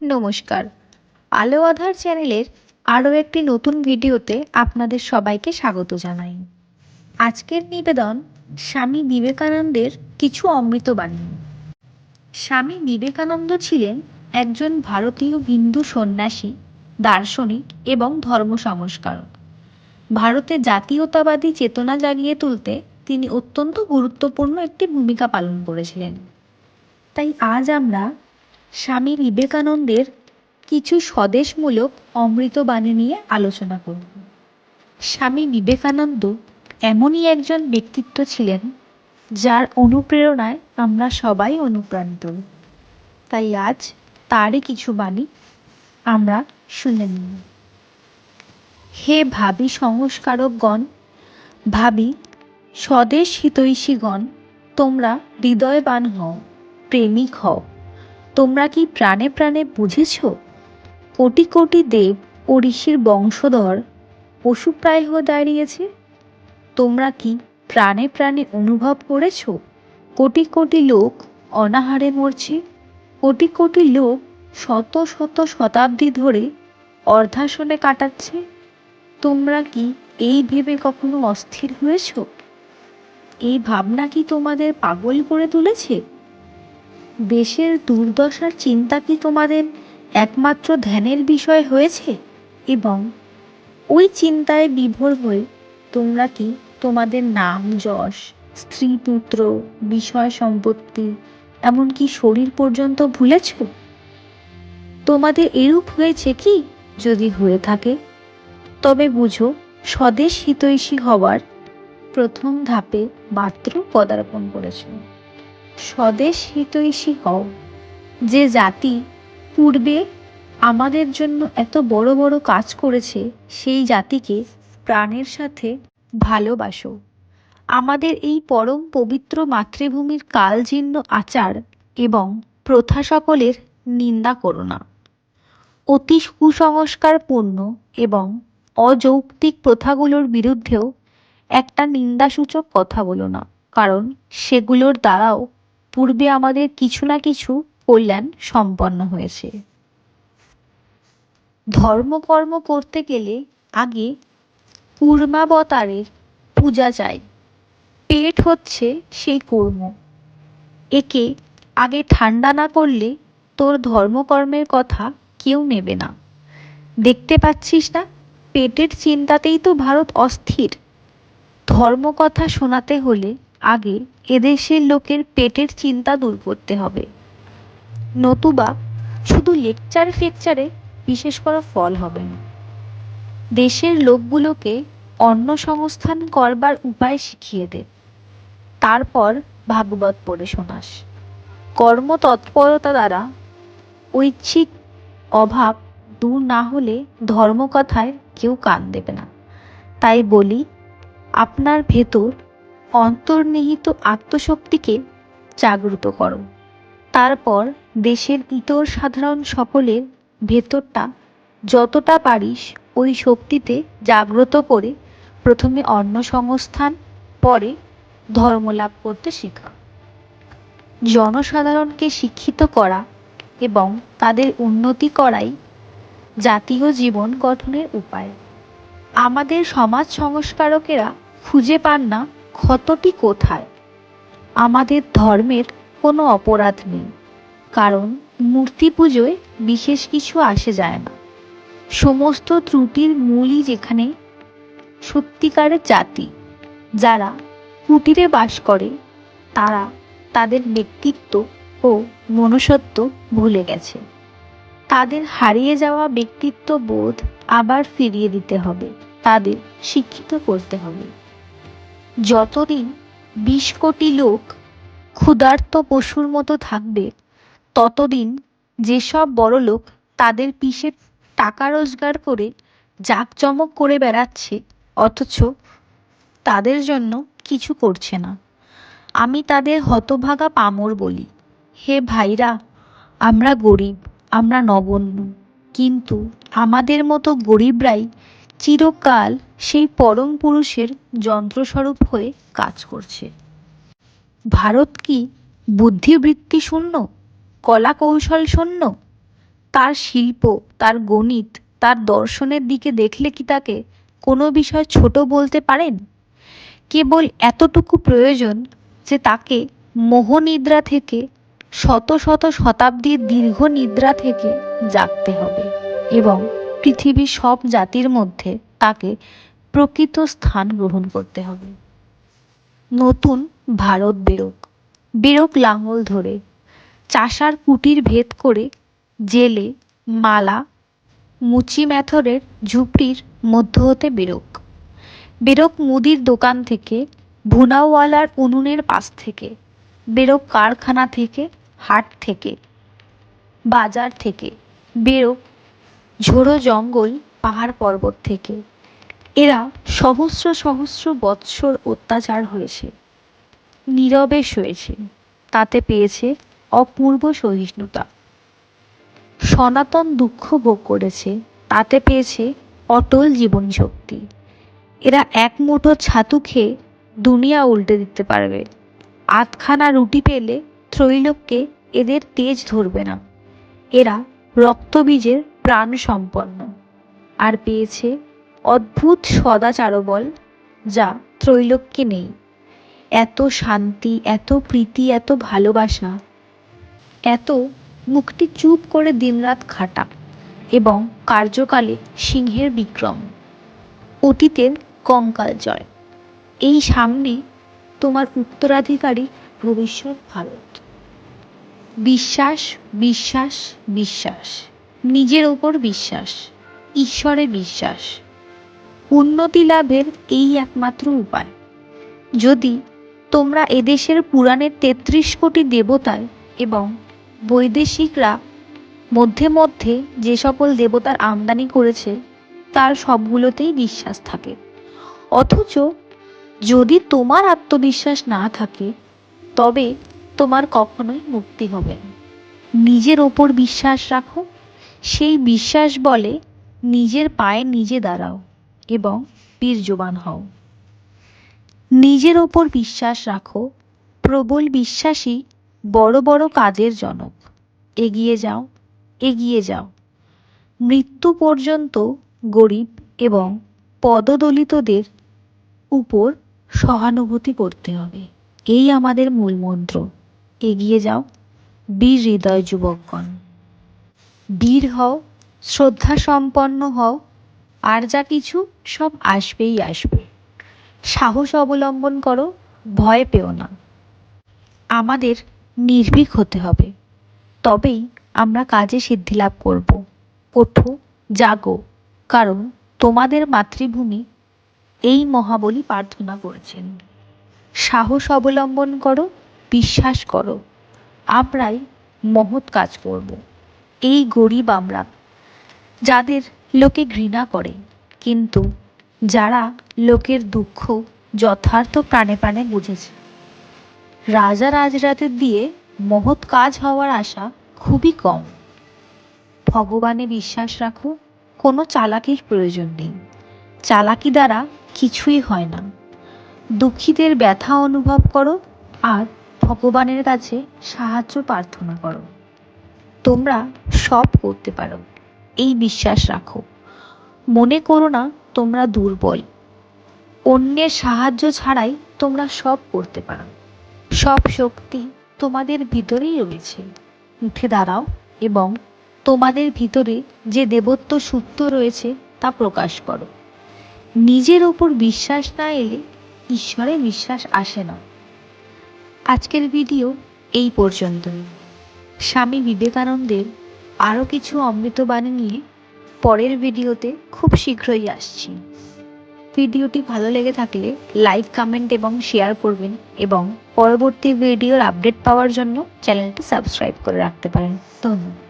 নমস্কার। আলো আঁধার চ্যানেলের আরও একটি নতুন ভিডিওতে আপনাদের সবাইকে স্বাগত জানাই। আজকের নিবেদন স্বামী বিবেকানন্দের কিছু অমৃতবাণী। স্বামী বিবেকানন্দ ছিলেন একজন ভারতীয় হিন্দু সন্ন্যাসী, দার্শনিক এবং ধর্ম সংস্কারক। ভারতে জাতীয়তাবাদী চেতনা জাগিয়ে তুলতে তিনি অত্যন্ত গুরুত্বপূর্ণ একটি ভূমিকা পালন করেছিলেন। তাই আজ আমরা স্বামী বিবেকানন্দের কিছু স্বদেশমূলক অমৃতবাণী নিয়ে আলোচনা করব। স্বামী বিবেকানন্দ এমনই একজন ব্যক্তিত্ব ছিলেন যার অনুপ্রেরণায় আমরা সবাই অনুপ্রাণিত। তাই আজ তারই কিছু বাণী আমরা শুনে নিই। হে ভাবী সংস্কারকগণ, ভাবী স্বদেশ হিতৈষীগণ, তোমরা হৃদয়বান হও, প্রেমিক হও। তোমরা কি প্রাণে প্রাণে বুঝেছ? কোটি কোটি দেব ও ঋষির বংশধর পশুপ্রায় হয়ে দাঁড়িয়েছে। তোমরা কি প্রাণে প্রাণে অনুভব করেছ? কোটি কোটি লোক অনাহারে মরছে, কোটি কোটি লোক শত শত শতাব্দী ধরে অর্ধাসনে কাটাচ্ছে। তোমরা কি এই ভেবে কখনো অস্থির হয়েছ? এই ভাবনা কি তোমাদের পাগল করে তুলেছে? দেশের দুর্দশার চিন্তা কি তোমাদের একমাত্র ধ্যানের বিষয় হয়েছে? এবং ওই চিন্তায় বিভোর হয়ে তোমরা কি তোমাদের নাম যশ, স্ত্রী পুত্র, বিষয় সম্পত্তি, এমনকি শরীর পর্যন্ত ভুলেছ? তোমাদের এরূপ হয়েছে কি? যদি হয়ে থাকে তবে বুঝো, স্বদেশ হিতৈষী হওয়ার প্রথম ধাপে মাত্র পদার্পণ করেছ। স্বদেশ হিতৈষী হও। যে জাতি পূর্বে আমাদের জন্য এত বড় বড় কাজ করেছে, সেই জাতিকে প্রাণের সাথে ভালোবাসো। আমাদের এই পরম পবিত্র মাতৃভূমির কালজীর্ণ আচার এবং প্রথা সকলের নিন্দা করো না। অতি কুসংস্কারপূর্ণ এবং অযৌক্তিক প্রথাগুলোর বিরুদ্ধেও একটা নিন্দাসূচক কথা বলো না, কারণ সেগুলোর দ্বারাও পূর্বে আমাদের কিছু না কিছু কল্যাণ সম্পন্ন হয়েছে। ধর্মকর্ম করতে গেলে আগে কূর্মাবতারের পূজা চাই। পেট হচ্ছে সেই কর্ম। একে আগে ঠান্ডা না করলে তোর ধর্মকর্মের কথা কেউ নেবে না। দেখতে পাচ্ছিস না, পেটের চিন্তাতেই তো ভারত অস্থির। ধর্মকথা শোনাতে হলে আগে এদেশের লোকের পেটের চিন্তা দূর করতে হবে, নতুবা শুধু লেকচার ফেকচারে বিশেষ কোনো ফল হবে না। দেশের লোকগুলোকে অন্ন সংস্থান করবার উপায় শিখিয়ে দে, তারপর ভাগবত পড়ে শোনাস। কর্মতৎপরতা দ্বারা ঐচ্ছিক অভাব দূর না হলে ধর্মকথায় কেউ কান দেবে না। তাই বলি, আপনার ভেতর অন্তর্নিহিত আত্মশক্তিকে জাগ্রত করো। তারপর দেশের ইতর সাধারণ সকলের ভেতরটা যতটা পারিস ওই শক্তিতে জাগ্রত করে প্রথমে অন্ন সংস্থান, পরে ধর্ম লাভ করতে শেখা। জনসাধারণকে শিক্ষিত করা এবং তাদের উন্নতি করাই জাতীয় জীবন গঠনের উপায়। আমাদের সমাজ সংস্কারকেরা খুঁজে পান না ক্ষতটি কোথায়। আমাদের ধর্মের কোনো অপরাধ নেই, কারণ মূর্তি পুজোয় বিশেষ কিছু আসে যায় না। সমস্ত ত্রুটির মূলই যেখানে সত্যিকারের জাতি। যারা কুটিরে বাস করে তারা তাদের ব্যক্তিত্ব ও মনুষ্যত্ব ভুলে গেছে। তাদের হারিয়ে যাওয়া ব্যক্তিত্ব বোধ আবার ফিরিয়ে দিতে হবে, তাদের শিক্ষিত করতে হবে। যতদিন ২০ কোটি লোক ক্ষুধার্ত পশুর মতো থাকবে, ততদিন যেসব বড়লোক তাদের পিষে টাকা রোজগার করে জাঁকজমক করে বেড়াচ্ছে, অথচ তাদের জন্য কিছু করছে না, আমি তাদের হতভাগা পামর বলি। হে ভাইরা, আমরা গরিব, আমরা নগণ্য, কিন্তু আমাদের মতো গরিবরাই চিরকাল সেই পরম পুরুষের যন্ত্রস্বরূপ হয়ে কাজ করছে। ভারত কি বুদ্ধিবৃত্তি শূন্য, কলা কৌশল শূন্য? তার শিল্প, তার গণিত, তার দর্শনের দিকে দেখলে কি তাকে কোনো বিষয় ছোট বলতে পারেন? কেবল এতটুকু প্রয়োজন যে তাকে মোহনিদ্রা থেকে, শত শত শতাব্দীর দীর্ঘ নিদ্রা থেকে জাগতে হবে এবং পৃথিবীর সব জাতির মধ্যে তাকে প্রকৃত স্থান গ্রহণ করতে হবে। নতুন ভারত বেরোক, বেরোক লাঙল ধরে, চাষার কুটির ভেদ করে, জেলে, মালা, মুচি মেথরের ঝুপড়ির মধ্য হতে বেরোক। বেরোক মুদির দোকান থেকে, ভুনাওয়ালার উনুনের পাশ থেকে, বেরোক কারখানা থেকে, হাট থেকে, বাজার থেকে, বেরোক ঝোড়ো জঙ্গল, পাহাড় পর্বত থেকে। এরা সহস্র সহস্র বৎসর অত্যাচার হয়েছে, নীরবে সয়েছে, তাতে পেয়েছে অপূর্ব সহিষ্ণুতা। সনাতন দুঃখ ভোগ করেছে, তাতে পেয়েছে অটল জীবনশক্তি। এরা এক মুঠো ছাতু খেয়ে দুনিয়া উল্টে দিতে পারবে। আধখানা রুটি পেলে ত্রৈলোক্যে এদের তেজ ধরবে না। এরা রক্তবীজের প্রাণ সম্পন্ন, আর পেয়েছে অদ্ভুত সদাচারবল, যা ত্রৈলোক্যে নেই। এত শান্তি, এত প্রীতি, এত ভালোবাসা, এত মুখটি চুপ করে দিনরাত খাটা এবং কার্যকালে সিংহের বিক্রম, অতীতের কঙ্কাল জয়। এই সামনে তোমার উত্তরাধিকারী ভবিষ্যৎ ভারত। বিশ্বাস, বিশ্বাস, বিশ্বাস, নিজের ওপর বিশ্বাস, ঈশ্বরে বিশ্বাস, উন্নতি লাভের এই একমাত্র উপায়। যদি তোমরা এদেশের পুরাণের ৩৩ কোটি দেবতায় এবং বৈদেশিকরা মধ্যে মধ্যে যে সকল দেবতার আমদানি করেছে তার সবগুলোতেই বিশ্বাস থাকে, অথচ যদি তোমার আত্মবিশ্বাস না থাকে তবে তোমার কখনোই মুক্তি হবে না। নিজের ওপর বিশ্বাস রাখো, সেই বিশ্বাস বলে নিজের পায়ে নিজে দাঁড়াও এবং বীর্যবান হও। নিজের ওপর বিশ্বাস রাখো, প্রবল বিশ্বাসী বড় বড় কাজের জনক। এগিয়ে যাও, এগিয়ে যাও। মৃত্যু পর্যন্ত গরিব এবং পদদলিতদের উপর সহানুভূতি করতে হবে, এই আমাদের মূল মন্ত্র। এগিয়ে যাও বীর হৃদয় যুবকগণ। বীর হও, শ্রদ্ধা সম্পন্ন হও, আর যা কিছু সব আসবেই আসবে। সাহস অবলম্বন করো, ভয় পেও না। আমাদের নির্ভীক হতে হবে, তবেই আমরা কাজে সিদ্ধি লাভ করব। ওঠো, জাগো, কারণ তোমাদের মাতৃভূমি এই মহাবলী প্রার্থনা করেছেন। সাহস অবলম্বন করো, বিশ্বাস করো, আমরাই মহৎ কাজ করব। এই গরিব আমরা, যাদের লোকে ঘৃণা করে, কিন্তু যারা লোকের দুঃখ যথার্থ প্রাণে প্রাণে বুঝেছে। রাজা রাজরাতের দিয়ে মহৎ কাজ হওয়ার আশা খুবই কম। ভগবানে বিশ্বাস রাখো, কোনো চালাকির প্রয়োজন নেই। চালাকি দ্বারা কিছুই হয় না। দুঃখীদের ব্যথা অনুভব করো আর ভগবানের কাছে সাহায্য প্রার্থনা করো। তোমরা সব করতে পারো, এই বিশ্বাস রাখো। মনে করো না তোমরা দুর্বল। অন্যের সাহায্য ছাড়াই তোমরা সব করতে পারো। সব শক্তি তোমাদের ভিতরেই রয়েছে। উঠে দাঁড়াও এবং তোমাদের ভিতরে যে দেবত্ব সুপ্ত রয়েছে তা প্রকাশ করো। নিজের ওপর বিশ্বাস না এলে ঈশ্বরে বিশ্বাস আসে না। আজকের ভিডিও এই পর্যন্তই। স্বামী বিবেকানন্দের আরও কিছু অমৃতবাণী নিয়ে পরের ভিডিওতে খুব শীঘ্রই আসছি। ভিডিওটি ভালো লেগে থাকলে লাইক, কমেন্ট এবং শেয়ার করবেন এবং পরবর্তী ভিডিওর আপডেট পাওয়ার জন্য চ্যানেলটি সাবস্ক্রাইব করে রাখতে পারেন। ধন্যবাদ।